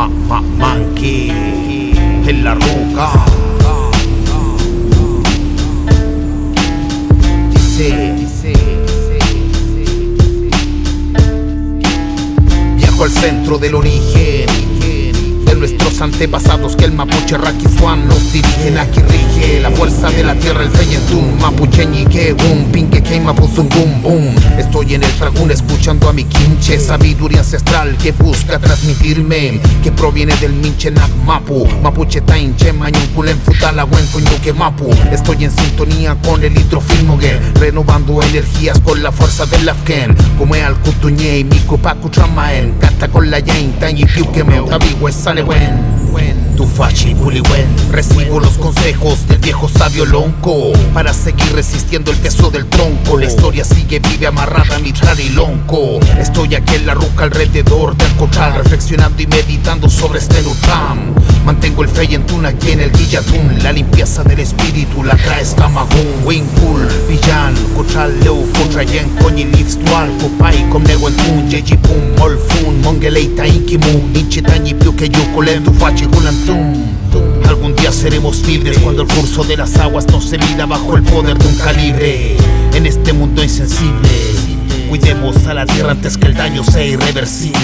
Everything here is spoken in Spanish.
Monkey en la ruca. Viajo al centro del origen de nuestros antepasados, que el mapuche Raquiswan nos dirigen. Aquí rige la fuerza de la tierra, el Feyentún mapucheñi que un pinque que mapuzum boom boom. Estoy en el dragón escuchando a mi quinche, sabiduría ancestral que busca transmitirme, que proviene del minche nak mapu, mapuche tainche mañunculen futala huencoñuque mapu. Estoy en sintonía con el hidrofilmogue, renovando energías con la fuerza del afken, como al kutuñe y mi kupaku tramaen, canta con la yain tan y piuquemeo tabiwe sale wen. Tu fachi puliwen. Recibo los consejos del viejo sabio lonco para seguir resistiendo el peso del tronco. La historia sigue vive amarrada a mi trarilonco. Estoy aquí en la ruca alrededor del corral, reflexionando y meditando sobre este Nutam. Mantengo el Feyentún aquí en el Guillatún, la limpieza del espíritu la trae Stamagún. Winkul, Villan, Cochal, Leu, Futrayen, Coñi, Livstual, Copai, Comneguentún, Yejipun, Molfun, Mongeleita, Inkimun, Ninchitañi, Piuque, Yucolen, Tu fachi, Gulantum. Algún día seremos libres cuando el curso de las aguas no se mida bajo el poder de un calibre. En este mundo insensible, cuidemos a la tierra antes que el daño sea irreversible.